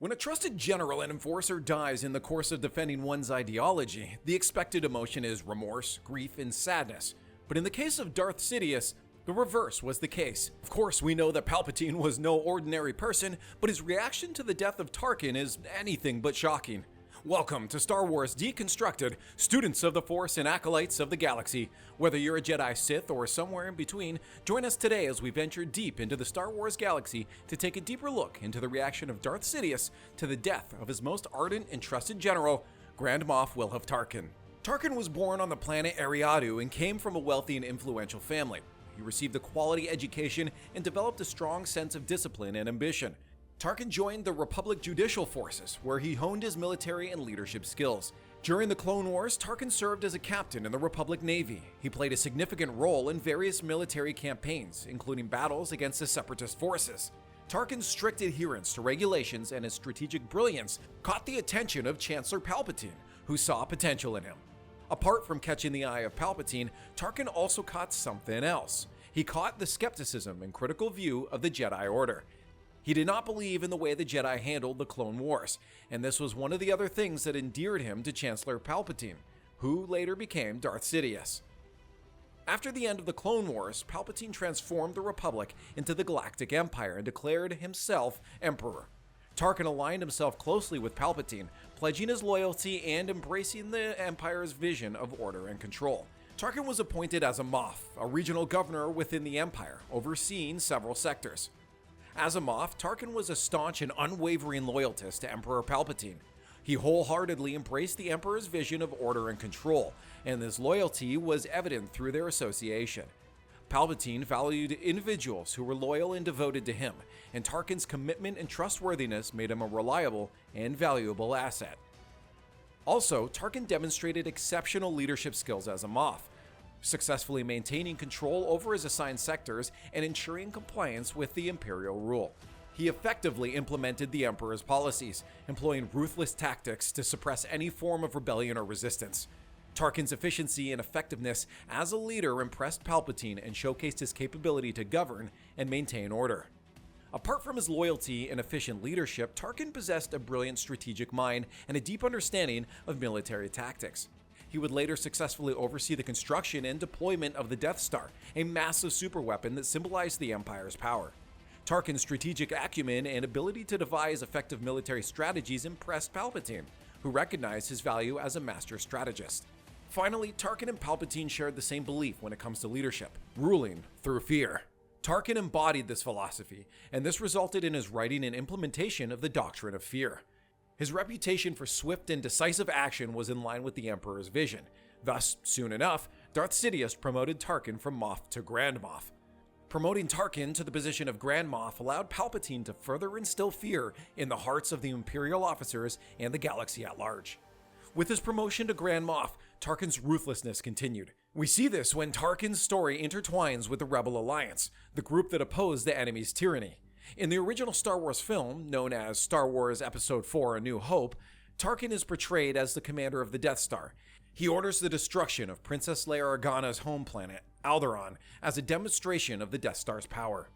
When a trusted general and enforcer dies in the course of defending one's ideology, the expected emotion is remorse, grief, and sadness. But in the case of Darth Sidious, the reverse was the case. Of course, we know that Palpatine was no ordinary person, but his reaction to the death of Tarkin is anything but shocking. Welcome to Star Wars Deconstructed, students of the Force and acolytes of the galaxy. Whether you're a Jedi Sith or somewhere in between, join us today as we venture deep into the Star Wars galaxy to take a deeper look into the reaction of Darth Sidious to the death of his most ardent and trusted general, Grand Moff Wilhuff Tarkin. Tarkin was born on the planet Eriadu and came from a wealthy and influential family. He received a quality education and developed a strong sense of discipline and ambition. Tarkin joined the Republic Judicial Forces, where he honed his military and leadership skills. During the Clone Wars, Tarkin served as a captain in the Republic Navy. He played a significant role in various military campaigns, including battles against the Separatist forces. Tarkin's strict adherence to regulations and his strategic brilliance caught the attention of Chancellor Palpatine, who saw potential in him. Apart from catching the eye of Palpatine, Tarkin also caught something else. He caught the skepticism and critical view of the Jedi Order. He did not believe in the way the Jedi handled the Clone Wars, and this was one of the other things that endeared him to Chancellor Palpatine, who later became Darth Sidious. After the end of the Clone Wars, Palpatine transformed the Republic into the Galactic Empire and declared himself Emperor. Tarkin aligned himself closely with Palpatine, pledging his loyalty and embracing the Empire's vision of order and control. Tarkin was appointed as a Moff, a regional governor within the Empire, overseeing several sectors. As a Moff, Tarkin was a staunch and unwavering loyalist to Emperor Palpatine. He wholeheartedly embraced the Emperor's vision of order and control, and this loyalty was evident through their association. Palpatine valued individuals who were loyal and devoted to him, and Tarkin's commitment and trustworthiness made him a reliable and valuable asset. Also, Tarkin demonstrated exceptional leadership skills as a Moff, successfully maintaining control over his assigned sectors and ensuring compliance with the Imperial rule. He effectively implemented the Emperor's policies, employing ruthless tactics to suppress any form of rebellion or resistance. Tarkin's efficiency and effectiveness as a leader impressed Palpatine and showcased his capability to govern and maintain order. Apart from his loyalty and efficient leadership, Tarkin possessed a brilliant strategic mind and a deep understanding of military tactics. He would later successfully oversee the construction and deployment of the Death Star, a massive superweapon that symbolized the Empire's power. Tarkin's strategic acumen and ability to devise effective military strategies impressed Palpatine, who recognized his value as a master strategist. Finally, Tarkin and Palpatine shared the same belief when it comes to leadership: ruling through fear. Tarkin embodied this philosophy, and this resulted in his writing and implementation of the doctrine of fear. His reputation for swift and decisive action was in line with the Emperor's vision. Thus, soon enough, Darth Sidious promoted Tarkin from Moff to Grand Moff. Promoting Tarkin to the position of Grand Moff allowed Palpatine to further instill fear in the hearts of the Imperial officers and the galaxy at large. With his promotion to Grand Moff, Tarkin's ruthlessness continued. We see this when Tarkin's story intertwines with the Rebel Alliance, the group that opposed the enemy's tyranny. In the original Star Wars film, known as Star Wars Episode IV: A New Hope, Tarkin is portrayed as the commander of the Death Star. He orders the destruction of Princess Leia Organa's home planet, Alderaan, as a demonstration of the Death Star's power.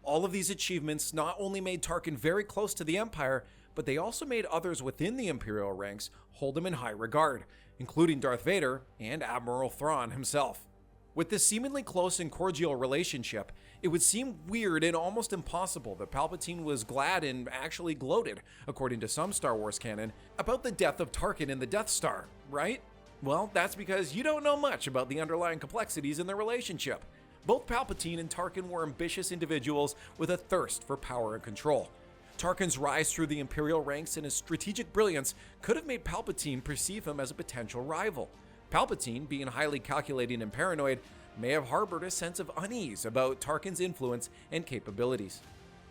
All of these achievements not only made Tarkin very close to the Empire, but they also made others within the Imperial ranks hold him in high regard, including Darth Vader and Admiral Thrawn himself. With this seemingly close and cordial relationship, it would seem weird and almost impossible that Palpatine was glad and actually gloated, according to some Star Wars canon, about the death of Tarkin and the Death Star, right? Well, that's because you don't know much about the underlying complexities in their relationship. Both Palpatine and Tarkin were ambitious individuals with a thirst for power and control. Tarkin's rise through the Imperial ranks and his strategic brilliance could have made Palpatine perceive him as a potential rival. Palpatine, being highly calculating and paranoid, may have harbored a sense of unease about Tarkin's influence and capabilities.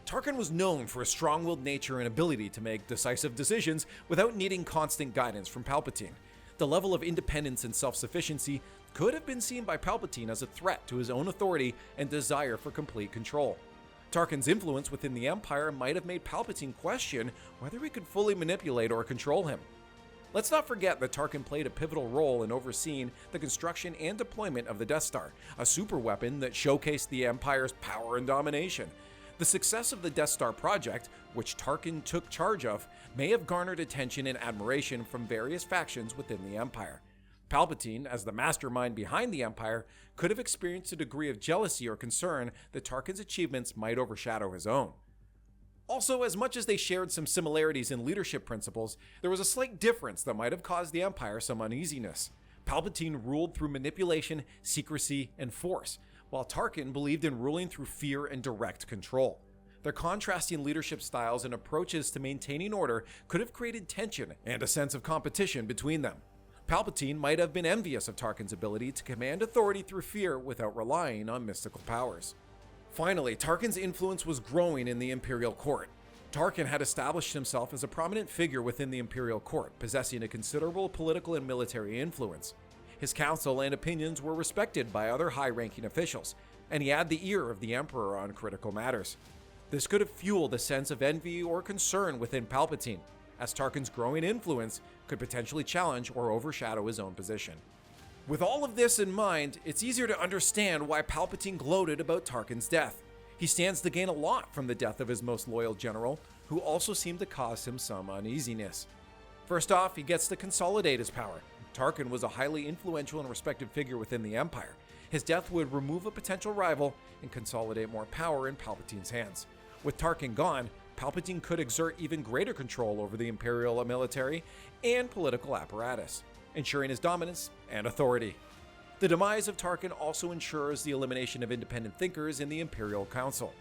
Tarkin was known for a strong-willed nature and ability to make decisive decisions without needing constant guidance from Palpatine. The level of independence and self-sufficiency could have been seen by Palpatine as a threat to his own authority and desire for complete control. Tarkin's influence within the Empire might have made Palpatine question whether he could fully manipulate or control him. Let's not forget that Tarkin played a pivotal role in overseeing the construction and deployment of the Death Star, a superweapon that showcased the Empire's power and domination. The success of the Death Star project, which Tarkin took charge of, may have garnered attention and admiration from various factions within the Empire. Palpatine, as the mastermind behind the Empire, could have experienced a degree of jealousy or concern that Tarkin's achievements might overshadow his own. Also, as much as they shared some similarities in leadership principles, there was a slight difference that might have caused the Empire some uneasiness. Palpatine ruled through manipulation, secrecy, and force, while Tarkin believed in ruling through fear and direct control. Their contrasting leadership styles and approaches to maintaining order could have created tension and a sense of competition between them. Palpatine might have been envious of Tarkin's ability to command authority through fear without relying on mystical powers. Finally, Tarkin's influence was growing in the Imperial court. Tarkin had established himself as a prominent figure within the Imperial court, possessing a considerable political and military influence. His counsel and opinions were respected by other high-ranking officials, and he had the ear of the Emperor on critical matters. This could have fueled a sense of envy or concern within Palpatine, as Tarkin's growing influence could potentially challenge or overshadow his own position. With all of this in mind, it's easier to understand why Palpatine gloated about Tarkin's death. He stands to gain a lot from the death of his most loyal general, who also seemed to cause him some uneasiness. First off, he gets to consolidate his power. Tarkin was a highly influential and respected figure within the Empire. His death would remove a potential rival and consolidate more power in Palpatine's hands. With Tarkin gone, Palpatine could exert even greater control over the Imperial military and political apparatus, ensuring his dominance and authority. The demise of Tarkin also ensures the elimination of independent thinkers in the Imperial Council.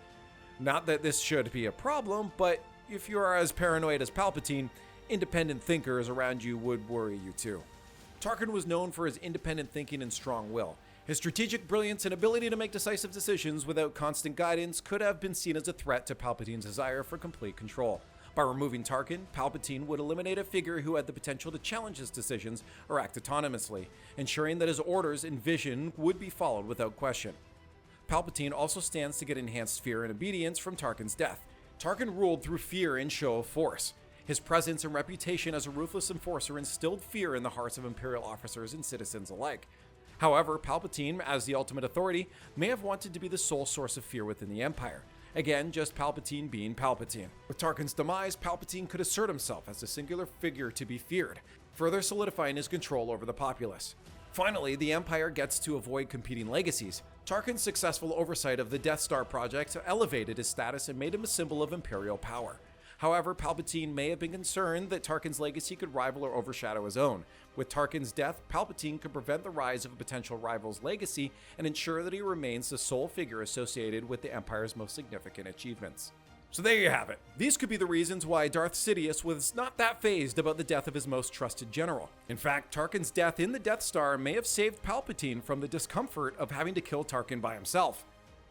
Not that this should be a problem, but if you are as paranoid as Palpatine, independent thinkers around you would worry you too. Tarkin was known for his independent thinking and strong will. His strategic brilliance and ability to make decisive decisions without constant guidance could have been seen as a threat to Palpatine's desire for complete control. By removing Tarkin, Palpatine would eliminate a figure who had the potential to challenge his decisions or act autonomously, ensuring that his orders and vision would be followed without question. Palpatine also stands to get enhanced fear and obedience from Tarkin's death. Tarkin ruled through fear and show of force. His presence and reputation as a ruthless enforcer instilled fear in the hearts of Imperial officers and citizens alike. However, Palpatine, as the ultimate authority, may have wanted to be the sole source of fear within the Empire. Again, just Palpatine being Palpatine. With Tarkin's demise, Palpatine could assert himself as a singular figure to be feared, further solidifying his control over the populace. Finally, the Empire gets to avoid competing legacies. Tarkin's successful oversight of the Death Star project elevated his status and made him a symbol of Imperial power. However, Palpatine may have been concerned that Tarkin's legacy could rival or overshadow his own. With Tarkin's death, Palpatine could prevent the rise of a potential rival's legacy and ensure that he remains the sole figure associated with the Empire's most significant achievements. So there you have it. These could be the reasons why Darth Sidious was not that fazed about the death of his most trusted general. In fact, Tarkin's death in the Death Star may have saved Palpatine from the discomfort of having to kill Tarkin by himself.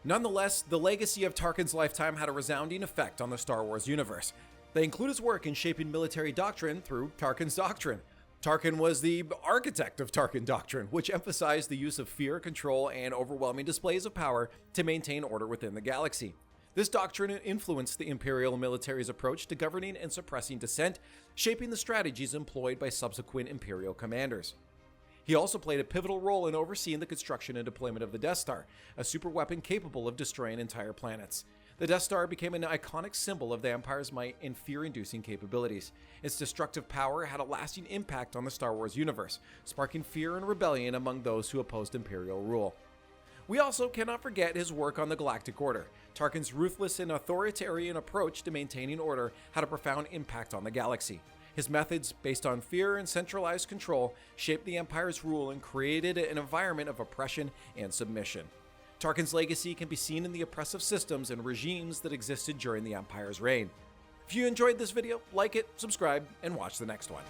Nonetheless, the legacy of Tarkin's lifetime had a resounding effect on the Star Wars universe. They include his work in shaping military doctrine through Tarkin's Doctrine. Tarkin was the architect of Tarkin Doctrine, which emphasized the use of fear, control, and overwhelming displays of power to maintain order within the galaxy. This doctrine influenced the Imperial military's approach to governing and suppressing dissent, shaping the strategies employed by subsequent Imperial commanders. He also played a pivotal role in overseeing the construction and deployment of the Death Star, a superweapon capable of destroying entire planets. The Death Star became an iconic symbol of the Empire's might and fear-inducing capabilities. Its destructive power had a lasting impact on the Star Wars universe, sparking fear and rebellion among those who opposed Imperial rule. We also cannot forget his work on the Galactic Order. Tarkin's ruthless and authoritarian approach to maintaining order had a profound impact on the galaxy. His methods, based on fear and centralized control, shaped the Empire's rule and created an environment of oppression and submission. Tarkin's legacy can be seen in the oppressive systems and regimes that existed during the Empire's reign. If you enjoyed this video, like it, subscribe, and watch the next one.